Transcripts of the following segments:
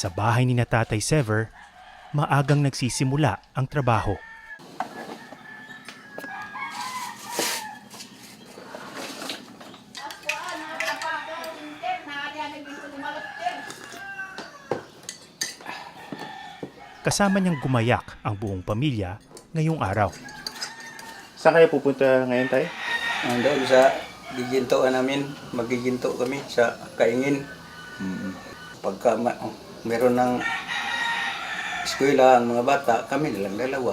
Sa bahay ni na Tatay Sever, maagang nagsisimula ang trabaho. Kasama niyang gumayak ang buong pamilya ngayong araw. Saan kayo pupunta ngayon, Tay? Doon sa gigintoan namin, magiginto kami sa Kaingin. Pagka meron ng eskwela ang mga bata, kami nilang dalawa.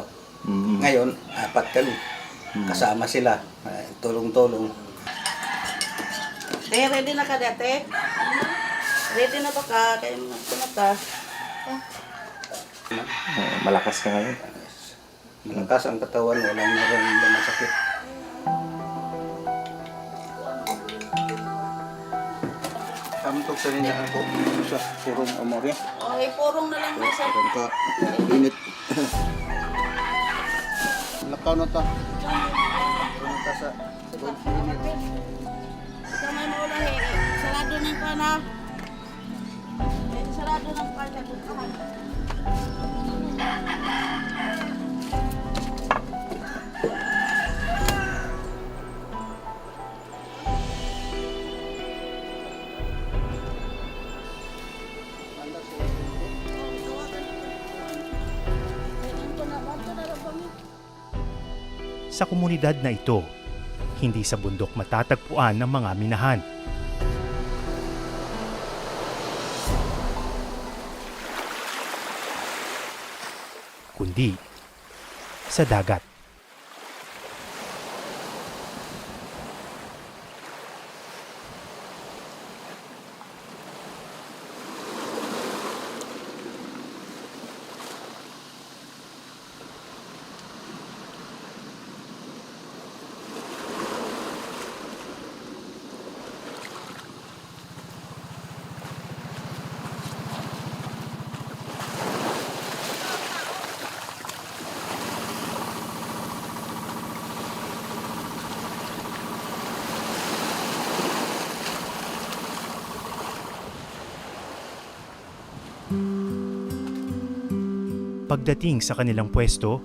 Ngayon, 4 kami. Kasama sila, tulong-tulong. Ready na ka dati? Ready na ba ka? Kaya kumata. Malakas ka ngayon. Malakas ang katawan, walang naramdaman sakit. Kamtok sa niya ako sa purong amore. Okay, purong na lang nasa. Ka init. Lakaw na ta. Lakaw na ta sa init. Sama mo lang eh. Sarado ng pana. Sarado ng pana. Sa komunidad na ito, hindi sa bundok matatagpuan ng mga minahan. Kundi sa dagat. Pagdating sa kanilang pwesto,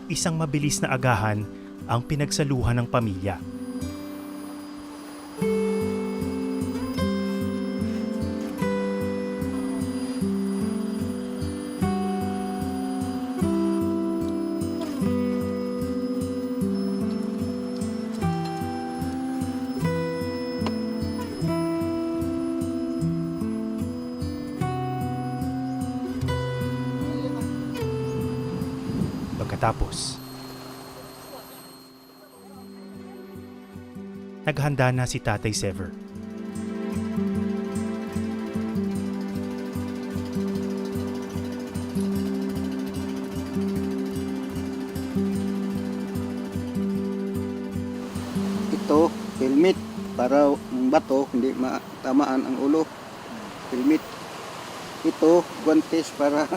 isang mabilis na agahan ang pinagsaluhan ng pamilya. Pagkatapos, naghanda na si Tatay Sever. Ito, helmet para ang bato hindi matamaan ang ulo. Helmet. Ito, guantes para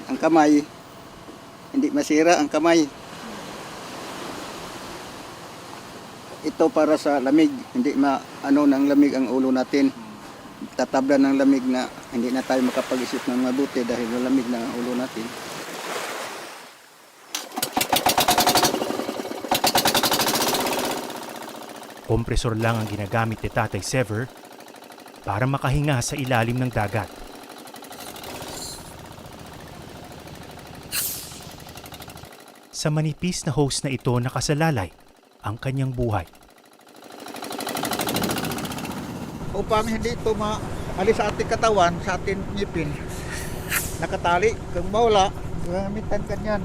ang kamay hindi masira ang kamay. Ito para sa lamig, hindi ng lamig ang ulo natin. Tatablan ng lamig na hindi na tayo makapag-isip ng mabuti dahil malamig na ang ulo natin. Kompresor lang ang ginagamit ni Tatay Sever para makahinga sa ilalim ng dagat. Sa manipis na hose na ito nakasalalay ang kanyang buhay. Upang hindi ito maalis sa ating katawan, sa ating ngipin, nakatali. Kung mawala, gamitan ka niyan.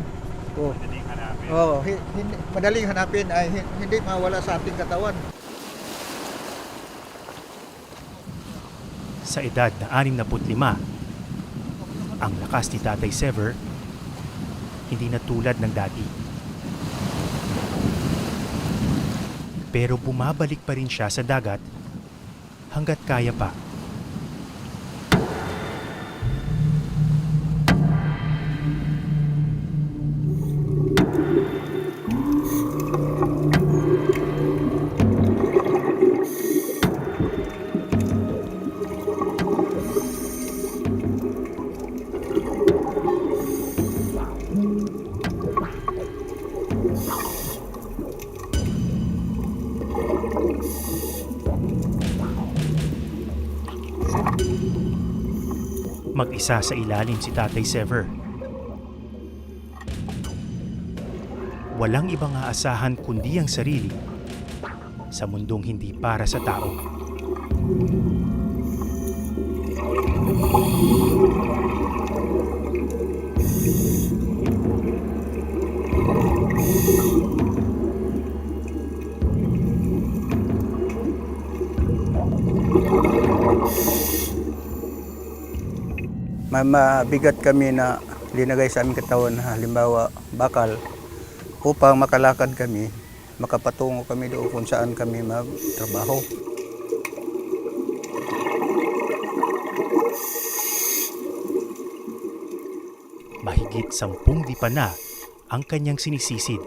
Madaling hanapin ay hindi mawala sa ating katawan. Sa edad na 65, ang lakas ni Tatay Sever hindi na tulad ng dati. Pero bumabalik pa rin siya sa dagat hanggat kaya pa. Mag-isa sa ilalim si Tatay Sever. Walang ibang aasahan kundi ang sarili sa mundong hindi para sa tao. Mabigat kami na linagay sa aming katawan, halimbawa bakal, upang makalakad kami, makapatungo kami doon kung saan kami magtrabaho. Mahigit 10 dipa na ang kanyang sinisisid.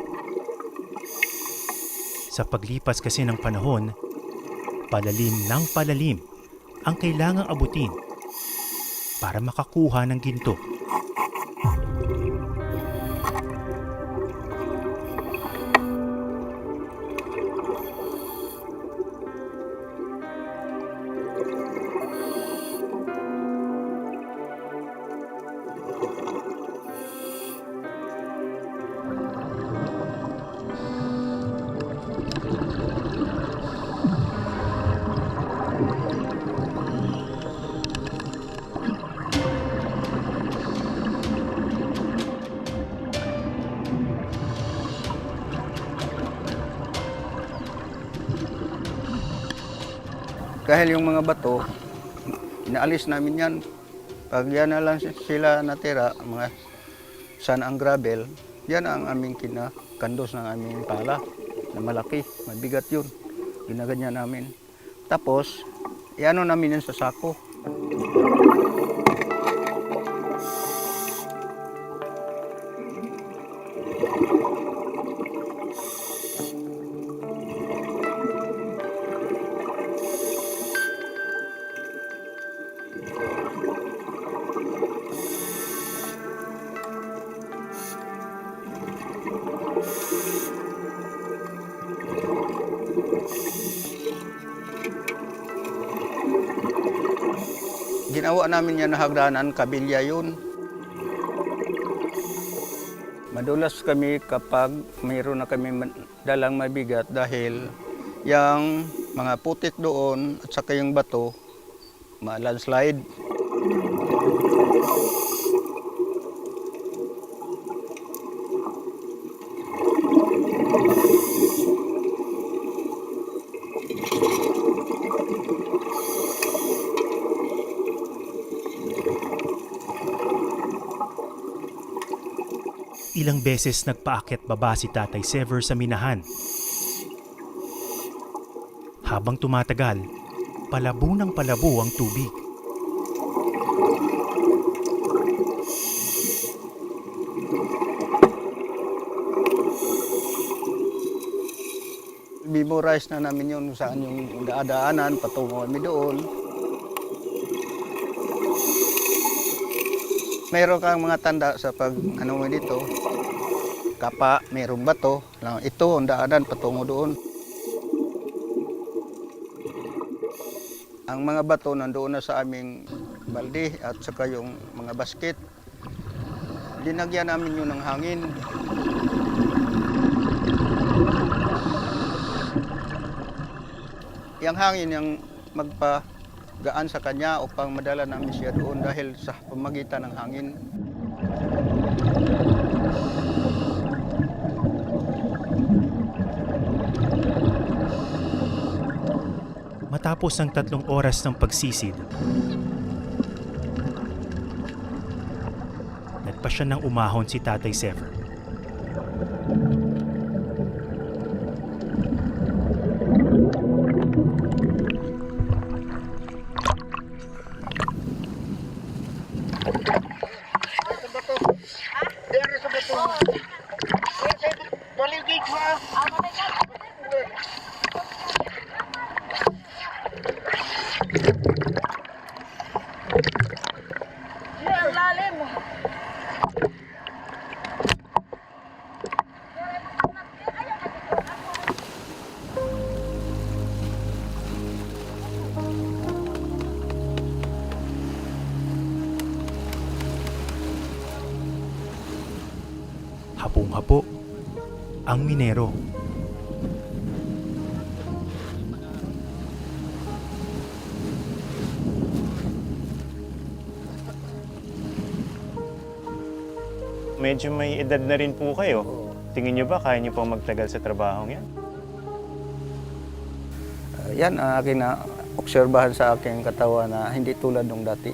Sa paglipas kasi ng panahon, palalim ng palalim ang kailangang abutin para makakuha ng ginto. Dahil yung mga bato, inaalis namin yan. Pag yan na lang sila natira, mga sand ang gravel, yan ang aming kinakandos ng aming pala na malaki, mabigat yun. Ginaganyan namin. Tapos, iano namin yan sa sako. Ginawa namin yan na hagdanan, kabilya yun. Madulas kami kapag mayroon na kami dalang mabigat dahil yung mga putik doon at saka yung bato, ma-landslide. Ilang beses nagpaakyat baba si Tatay Sever sa minahan. Habang tumatagal, palabo ng palabo ang tubig. Memorize na namin yun kung saan yung daadaanan, patungo kami doon. Mayroon kang mga tanda sa pag ano mo dito, kapa, mayroong bato, ito ang daanan patungo doon. Ang mga bato nandoon na sa aming balde at saka yung mga basket. Linagyan namin yun ng hangin. Yung hangin yung magpagaan sa kanya upang madala namin siya doon dahil sa pamagitan ng hangin. Matapos ang 3 oras ng pagsisid, nagpasya ng umahon si Tatay Sever. hapong-hapo ang minero. Medyo may edad na rin po kayo. Tingin nyo ba kaya nyo pang magtagal sa trabahong yan? Yan ang aking na obserbahan sa aking katawan na hindi tulad ng dati.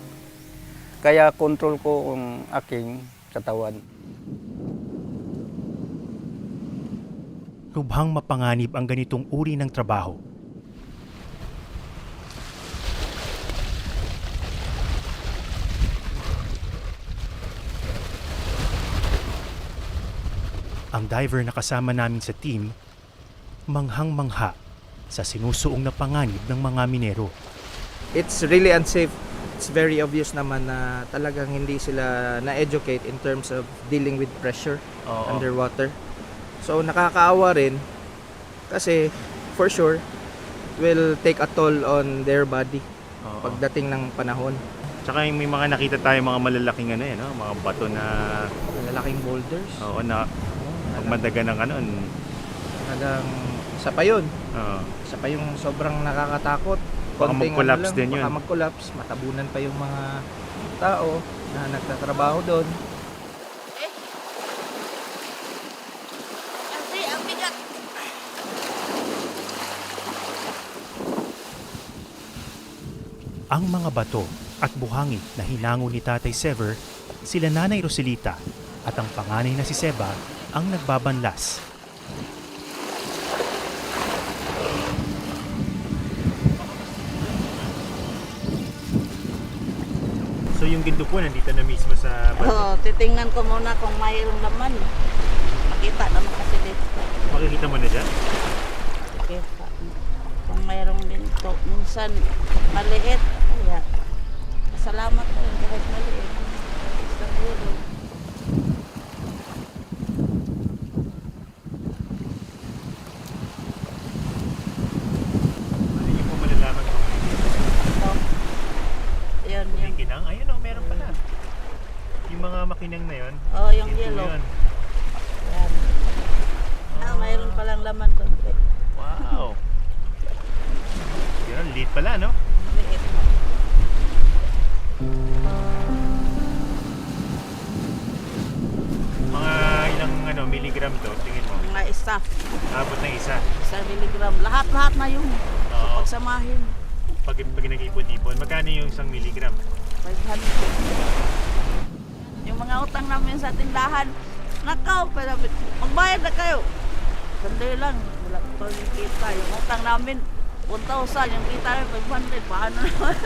Kaya control ko ang aking katawan. Lubhang mapanganib ang ganitong uri ng trabaho. Ang diver na kasama namin sa team, manghang-mangha sa sinusuong na panganib ng mga minero. It's really unsafe. It's very obvious naman na talagang hindi sila na-educate in terms of dealing with pressure Oo. underwater. So nakakaawa rin kasi for sure will take a toll on their body Oo. pagdating ng panahon. Tsaka yung may mga nakita tayo mga malalaking ano eh, no? Mga bato na Malalaking boulders. oo na pag madaga ng ano. Talagang isa pa yun. Oo. Isa pa yung sobrang nakakatakot. Baka Konting mag-collapse lang, din yun. Baka mag-collapse, matabunan pa yung mga tao na nagtatrabaho doon. Kasi ang bigat. Ang mga bato at buhangin na hinango ni Tatay Sever, sila Nanay Roselita at ang panganay na si Seba ang nagbabanlas. So yung ginto po nandito na mismo sa bato. Oo, titingnan ko muna kung mayroong laman. Makita naman kasi dito. Makikita mo na dyan? Makita. Kung mayroong dito. Minsan maliit. Kaya salamat po yung kahit maliit. Isang euro. Ano yung po malalaman kung may Ito. Yun, may yun. ginang? Ayun o, meron pala. Yung mga makinang na yun. Oo, yung yun po yellow. yun. Yan. Mayroon palang laman konti. Wow! Yun, liit pala, no? Maliit. Mga ilang ano, milligram to, tingin mo? Mga isa. Abot na isa. Isang miligram. Lahat-lahat na yun. Oo. Pagsamahin. Pag nag-ipon-ipon, magkano yung isang milligram? 500. Yung mga utang namin sa tindahan, nakaw, pero magbayad na kayo. Sandali lang, wala pa yung kita. Yung utang namin, 1,000, yung kita namin 500, paano naman?